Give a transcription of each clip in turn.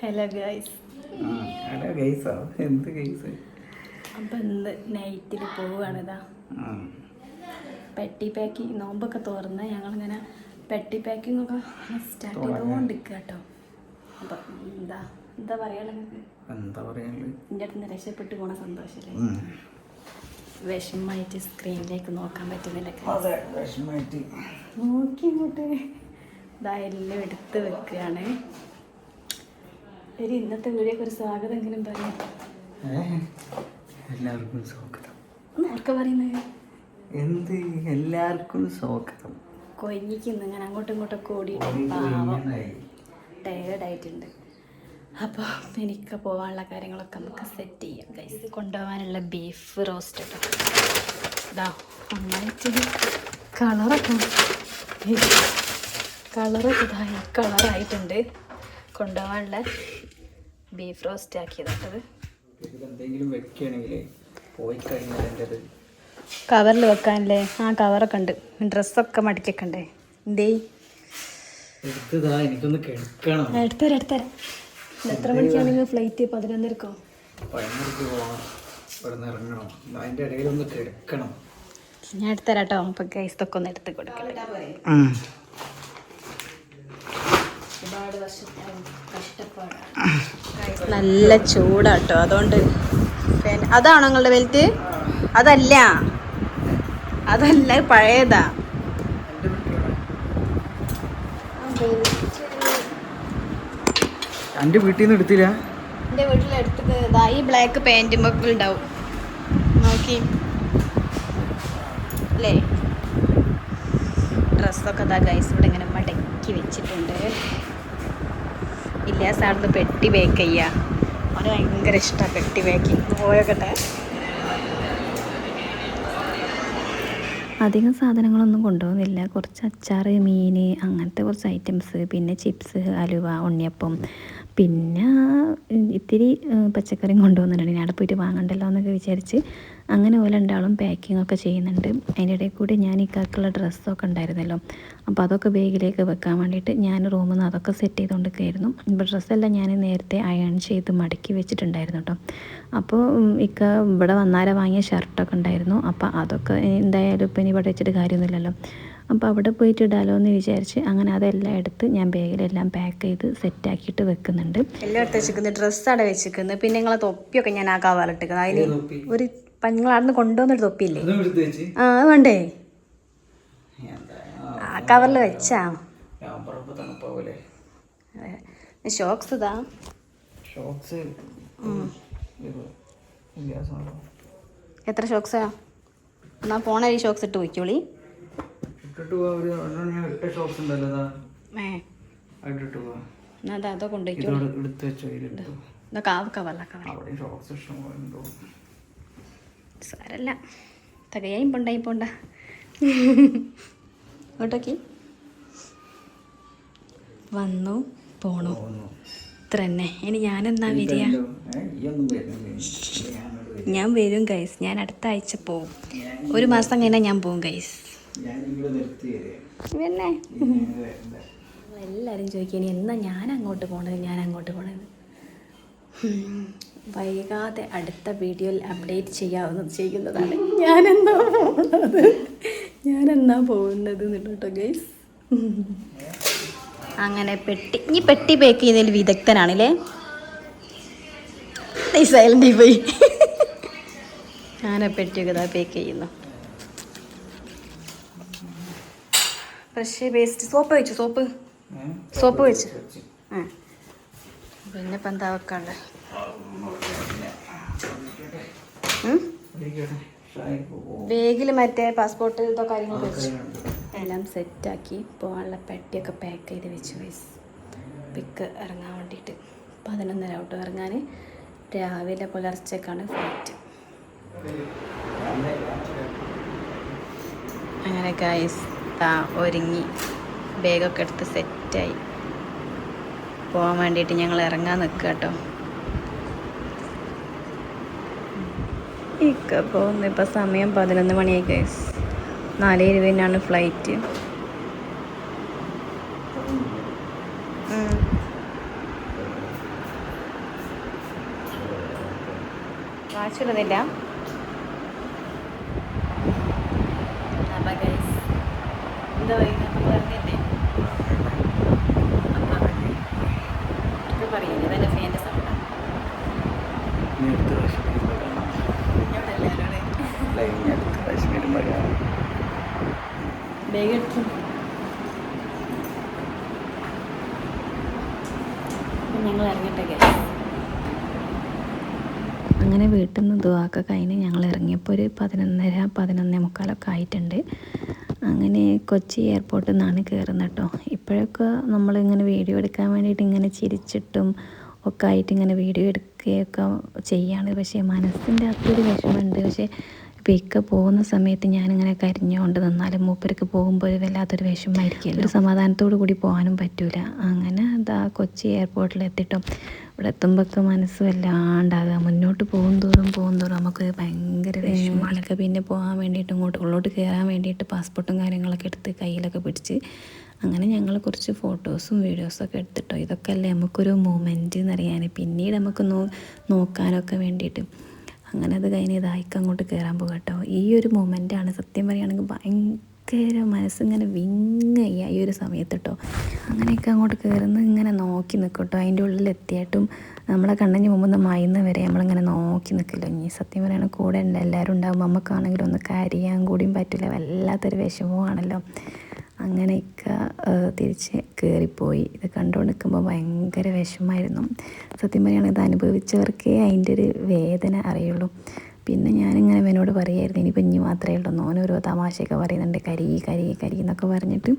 Hello guys. Hello ഗൈസോ? എന്ത് guys? അപ്പം ഇന്ന് നൈറ്റിൽ പോവുകയാണിതാ. പെട്ടി പാക്കിങ് നോമ്പൊക്കെ തുറന്ന് ഞങ്ങളിങ്ങനെ പെട്ടി പാക്കിംഗ് ഒക്കെ സ്റ്റാർട്ട് ചെയ്തുകൊണ്ടിരിക്കുക കേട്ടോ. അപ്പം എന്താ പറയാനുള്ളത്? എൻ്റെ അടുത്ത് നിന്ന് രക്ഷപ്പെട്ട് പോണ സന്തോഷമല്ലേ? വിഷമമായിട്ട് സ്ക്രീനിലേക്ക് നോക്കാൻ പറ്റുന്നില്ല. നോക്കി ഇങ്ങോട്ട് ഇതെല്ലാം എടുത്ത് വെക്കുകയാണ്. ഒരു ഇന്നത്തെ വീഡിയോക്ക് ഒരു സ്വാഗതം എങ്കിലും പറയാം. എല്ലാവർക്കും സ്വാഗതം. ഓർക്ക പറയുന്നത് എന്ത്? എല്ലാവർക്കും സ്വാഗതം. കൊഞ്ഞിക്കുന്നു ഞാൻ അങ്ങോട്ടും ഇങ്ങോട്ടൊക്കെ ഓടിയിട്ട് ടയേർഡായിട്ടുണ്ട്. അപ്പോൾ എനിക്ക് പോകാനുള്ള കാര്യങ്ങളൊക്കെ നമുക്ക് സെറ്റ് ചെയ്യാം ഗൈസ്. കൊണ്ടുപോകാനുള്ള ബീഫ് റോസ്റ്റ് കേട്ടോ. ഇതാ നന്നായിട്ട് കളറൊക്കെ ഇതായി കളറായിട്ടുണ്ട്. കൊണ്ടുപോകാനുള്ള ബീഫ് റോസ്റ്റ് ആക്കിയതാട്ടത്. കവറിൽ വെക്കാനല്ലേ? ആ കവറൊക്കെ ഉണ്ട്. ഡ്രസ്സൊക്കെ മടിക്കൊക്കെ എന്തേ എടുത്തരാം. എത്ര മണിക്കാണെങ്കിൽ ഫ്ലൈറ്റ്? 11:30. ഞാൻ എടുത്തരാം കേട്ടോ. അപ്പൊ ഗൈസൊക്കെ ഒന്ന് എടുത്ത് കൊടുക്കട്ടെ. ഒരുപാട് വർഷത്തെ കഷ്ടപ്പാടാണ്. നല്ല ചൂടാട്ടോ. അതുകൊണ്ട് അതാണോ നിങ്ങളുടെ വെൽറ്റ്? അതല്ല പഴയതാ. എൻ്റെ വീട്ടിൽ നിന്ന് എടുത്തില്ല? എൻ്റെ വീട്ടിലെടുത്തിട്ട് ഇതാ ഈ ബ്ലാക്ക് പാൻറ്റും ഒക്കെ ഉണ്ടാവും. നോക്കി അല്ലേ? ഡ്രസ്സൊക്കെ ഇതാ ഗൈസ് ഇവിടെ ഇങ്ങനെ മടക്കി വെച്ചിട്ടുണ്ട്. ഇല്ല സാറിന് പെട്ടി ബേക്ക് ചെയ്യുക. അവന് ഭയങ്കര ഇഷ്ടമാണ് പെട്ടി ബേക്കിങ്. പോയോക്കട്ടെ. അധികം സാധനങ്ങളൊന്നും കൊണ്ടുപോകുന്നില്ല. കുറച്ച് അച്ചാർ, മീൻ, അങ്ങനത്തെ കുറച്ച് ഐറ്റംസ്, പിന്നെ ചിപ്സ്, അലുവ, ഉണ്ണിയപ്പം, പിന്നെ ഇത്തിരി പച്ചക്കറിയും കൊണ്ടുപോകുന്നുണ്ട്. ഇനി അവിടെ പോയിട്ട് വാങ്ങണ്ടല്ലോ എന്നൊക്കെ വിചാരിച്ച് അങ്ങനെ പോലെ രണ്ടാളും പാക്കിംഗ് ഒക്കെ ചെയ്യുന്നുണ്ട്. അതിൻ്റെ ഇടയിൽ കൂടി ഞാൻ ഇക്കാക്കുള്ള ഡ്രസ്സൊക്കെ ഉണ്ടായിരുന്നല്ലോ, അപ്പോൾ അതൊക്കെ ബാഗിലേക്ക് വെക്കാൻ വേണ്ടിയിട്ട് ഞാൻ റൂമിൽ നിന്ന് അതൊക്കെ സെറ്റ് ചെയ്തുകൊണ്ടിരിക്കുകയായിരുന്നു. ഇപ്പോൾ ഡ്രസ്സെല്ലാം ഞാൻ നേരത്തെ അയൺ ചെയ്ത് മടക്കി വെച്ചിട്ടുണ്ടായിരുന്നു കേട്ടോ. അപ്പോൾ ഇക്ക ഇവിടെ വന്നാലെ വാങ്ങിയ ഷർട്ടൊക്കെ ഉണ്ടായിരുന്നു. അപ്പോൾ അതൊക്കെ എന്തായാലും ഇപ്പം ഇനി ഇവിടെ വെച്ചിട്ട് കാര്യമൊന്നുമില്ലല്ലോ, അപ്പോൾ അവിടെ പോയിട്ട് ഇടാലോ എന്ന് വിചാരിച്ച് അങ്ങനെ അതെല്ലാം എടുത്ത് ഞാൻ ബാഗിലെല്ലാം പാക്ക് ചെയ്ത് സെറ്റാക്കിയിട്ട് വെക്കുന്നുണ്ട്. എല്ലാം എടുത്ത് വെച്ചിരിക്കുന്നത്. ഡ്രസ്സാണ് വെച്ചിരിക്കുന്നത്. പിന്നെ നിങ്ങളെ തൊപ്പിയൊക്കെ ഞാൻ ആ കവറിലിട്ടിരിക്കുന്നത്. അതിന് ഒരു നിങ്ങളവിടുന്ന് കൊണ്ടുവന്നൊരു തൊപ്പിയില്ലേ? ആ അത് വേണ്ടേ? ആ കവറിൽ വെച്ചാ ഷോക്സ് ഇതാ. എത്ര ഷോക്സാ? എന്നാ പോണ ഈ ഷോക്സ് ഇട്ട് പോയിക്കോളി. എന്നാ അതോ കൊണ്ടുപോയിക്കോളി. സാരല്ല, തകയായും പോണ്ടായി പോണ്ട. ഇങ്ങോട്ടോക്കി വന്നു പോണു ഇത്ര തന്നെ. ഇനി ഞാനെന്നാ വരിക? ഞാൻ വരും ഗൈസ്. ഞാൻ അടുത്ത ആഴ്ച പോവും. 1 മാസം കഴിഞ്ഞാൽ ഞാൻ പോവും ഗൈസ്. പിന്നെ എല്ലാവരും ചോദിക്കും ഇനി എന്നാ ഞാൻ അങ്ങോട്ട് പോണത്. വൈകാതെ അടുത്ത വീഡിയോയിൽ അപ്ഡേറ്റ് ചെയ്യുന്നതാണ് ഞാനെന്നാ പോകുന്നത് കേട്ടോ ഗൈസ്. അങ്ങനെ പെട്ടി പേക്ക് ചെയ്യുന്നതിൽ വിദഗ്ധനാണല്ലേ? സൈലൻ്റായി പോയി. ഞാൻ പെട്ടിയൊക്കെ ഇതാ പേക്ക് ചെയ്യുന്നു. ഫ്രഷ് പേസ്റ്റ് സോപ്പ് വെച്ച് പിന്നെ ഇപ്പം എന്താ വെക്കാണ്ട്? ബാഗിൽ മറ്റേ പാസ്പോർട്ട് ഇതൊക്കെ കാര്യങ്ങളൊക്കെ വെച്ചു എല്ലാം സെറ്റാക്കി പോകാനുള്ള പെട്ടിയൊക്കെ പാക്ക് ചെയ്ത് വെച്ചു ഗൈസ്. പിക്ക് ഇറങ്ങാൻ വേണ്ടിയിട്ട് 11:30 ഔട്ട് ഇറങ്ങാൻ. രാവിലെ പുലർച്ചക്കാണ് ഫ്ലൈറ്റ്. അങ്ങനെ ഗൈസ് ഒരുങ്ങി ബാഗൊക്കെ എടുത്ത് സെറ്റായി പോകാൻ വേണ്ടിയിട്ട് ഞങ്ങൾ ഇറങ്ങാൻ നിൽക്കുക കേട്ടോ. പോകുന്നു. ഇപ്പം സമയം 11 മണിയായി ഗൈസ്. 4:20 ഫ്ലൈറ്റ്. വാച്ചിടുന്നില്ല. അപ്പം ഗൈസ് എന്താ പറയുക, നമ്മൾ പറഞ്ഞല്ലേ അപ്പം പറയുന്നത് ഇതന്നെ ഫാൻ്റെ സൗണ്ടാണ്. വേഗം എടുത്തു. ഞങ്ങൾ ഇറങ്ങട്ടെ ഗൈസ്. അങ്ങനെ വീട്ടിൽ നിന്ന് ദുആക്കെ കഴിഞ്ഞ് ഞങ്ങൾ ഇറങ്ങിയപ്പോൾ ഒരു 11:30 11:45 ആയിട്ടുണ്ട്. അങ്ങനെ കൊച്ചി എയർപോർട്ടിൽ നിന്നാണ് കയറുന്നത് കേട്ടോ. ഇപ്പോഴൊക്കെ നമ്മളിങ്ങനെ വീഡിയോ എടുക്കാൻ വേണ്ടിയിട്ട് ഇങ്ങനെ ചിരിച്ചിട്ടും ഒക്കെ ആയിട്ട് ഇങ്ങനെ വീഡിയോ എടുക്കുകയൊക്കെ ചെയ്യാണ്. പക്ഷേ മനസ്സിൻ്റെ അതൊരു വിഷമമുണ്ട്. പക്ഷേ ഇക്ക പോകുന്ന സമയത്ത് ഞാനിങ്ങനെ കരഞ്ഞുകൊണ്ട് നിന്നാലും മൂപ്പർക്ക് പോകുമ്പോൾ ഒരു വല്ലാത്തൊരു വിഷമമായിരിക്കുമല്ലോ. ഒരു സമാധാനത്തോടു കൂടി പോകാനും പറ്റൂല. അങ്ങനെ അതാ കൊച്ചി എയർപോർട്ടിൽ എത്തിയിട്ടും ഇവിടെ എത്തുമ്പോഴൊക്കെ മനസ്സ് വല്ലാണ്ടാകുക. മുന്നോട്ട് പോകും തോറും നമുക്കൊരു ഭയങ്കര വിഷമങ്ങളൊക്കെ. പിന്നെ പോകാൻ വേണ്ടിയിട്ട് ഉള്ളോട്ട് കയറാൻ വേണ്ടിയിട്ട് പാസ്പോർട്ടും കാര്യങ്ങളൊക്കെ എടുത്ത് കയ്യിലൊക്കെ പിടിച്ച് അങ്ങനെ ഞങ്ങൾ കുറച്ച് ഫോട്ടോസും വീഡിയോസൊക്കെ എടുത്തിട്ടോ. ഇതൊക്കെ അല്ലേ നമുക്കൊരു മൊമെൻറ്റ് എന്നറിയാൻ, പിന്നീട് നമുക്ക് നോക്കാനൊക്കെ വേണ്ടിയിട്ട്. അങ്ങനെ അത് കഴിഞ്ഞ് ഇതായിക്ക് അങ്ങോട്ട് കയറാൻ പോകും കേട്ടോ. ഈ ഒരു മൊമെൻ്റാണ് സത്യം പറയുകയാണെങ്കിൽ ഭയങ്കര മനസ്സിങ്ങനെ വിങ്ങയ്യ ഈ ഒരു സമയത്ത് കേട്ടോ. അങ്ങനെയൊക്കെ അങ്ങോട്ട് കയറുന്നത് ഇങ്ങനെ നോക്കി നിൽക്കും കേട്ടോ. അതിൻ്റെ ഉള്ളിലെത്തിയിട്ടും നമ്മളെ കണ്ണഞ്ഞ് മുമ്പ് മായുന്ന വരെ നമ്മളിങ്ങനെ നോക്കി നിൽക്കില്ല. ഇനി സത്യം പറയുകയാണെങ്കിൽ കൂടെ ഉണ്ട് എല്ലാവരും ഉണ്ടാകുമ്പോൾ നമുക്കാണെങ്കിലും ഒന്ന് കരയാൻ കൂടിയും പറ്റില്ല. വല്ലാത്തൊരു വിഷമമാണല്ലോ. അങ്ങനെയൊക്കെ തിരിച്ച് കയറിപ്പോയി. ഇത് കണ്ടുകൊണ്ട് നിൽക്കുമ്പോൾ ഭയങ്കര വിഷമമായിരുന്നു. സത്യം പറയുകയാണെങ്കിൽ ഇത് അനുഭവിച്ചവർക്കേ അതിൻ്റെ ഒരു വേദന അറിയുള്ളൂ. പിന്നെ ഞാനിങ്ങനെ ഇവനോട് പറയുമായിരുന്നു, ഇനിയിപ്പോൾ ഇനി മാത്രമേ ഉള്ളൂ. ഓനോരോ തമാശയൊക്കെ പറയുന്നുണ്ട്, കരി എന്നൊക്കെ പറഞ്ഞിട്ട്.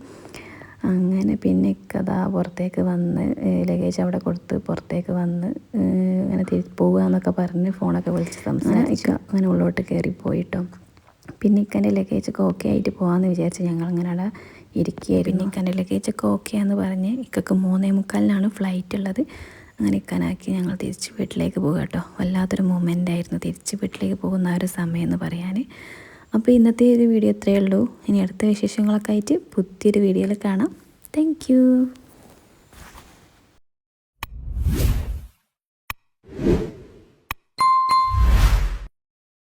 അങ്ങനെ പിന്നെ കഥ പുറത്തേക്ക് വന്ന് ലഗേജ് അവിടെ കൊടുത്ത് പുറത്തേക്ക് വന്ന് അങ്ങനെ പോകുക എന്നൊക്കെ പറഞ്ഞ് ഫോണൊക്കെ വിളിച്ച് സംസാരിക്കുക. അങ്ങനെ ഉള്ളോട്ട് കയറിപ്പോയിട്ടോ. പിന്നെ ഇക്കൻ്റെ ലഗേജൊക്കെ ഓക്കെ ആയിട്ട് പോകാമെന്ന് വിചാരിച്ച് ഞങ്ങളിങ്ങനെ അവിടെ ഇരിക്കുകയായിരുന്നു. പിന്നെ ഇക്കൻ്റെ ലഗേജൊക്കെ ഓക്കെ എന്ന് പറഞ്ഞ് ഇക്കൊക്കെ 3:45 ഫ്ലൈറ്റ് ഉള്ളത്. അങ്ങനെ ഇക്കാനാക്കി ഞങ്ങൾ തിരിച്ച് വീട്ടിലേക്ക് പോകുക കേട്ടോ. വല്ലാത്തൊരു മൊമെൻ്റായിരുന്നു തിരിച്ച് വീട്ടിലേക്ക് പോകുന്ന ആ ഒരു സമയം എന്ന് പറയാൻ. അപ്പോൾ ഇന്നത്തെ ഒരു വീഡിയോ ഇത്രയേ ഉള്ളൂ. ഇനി അടുത്ത വിശേഷങ്ങളൊക്കെ ആയിട്ട് പുതിയൊരു വീഡിയോയിൽ കാണാം. താങ്ക്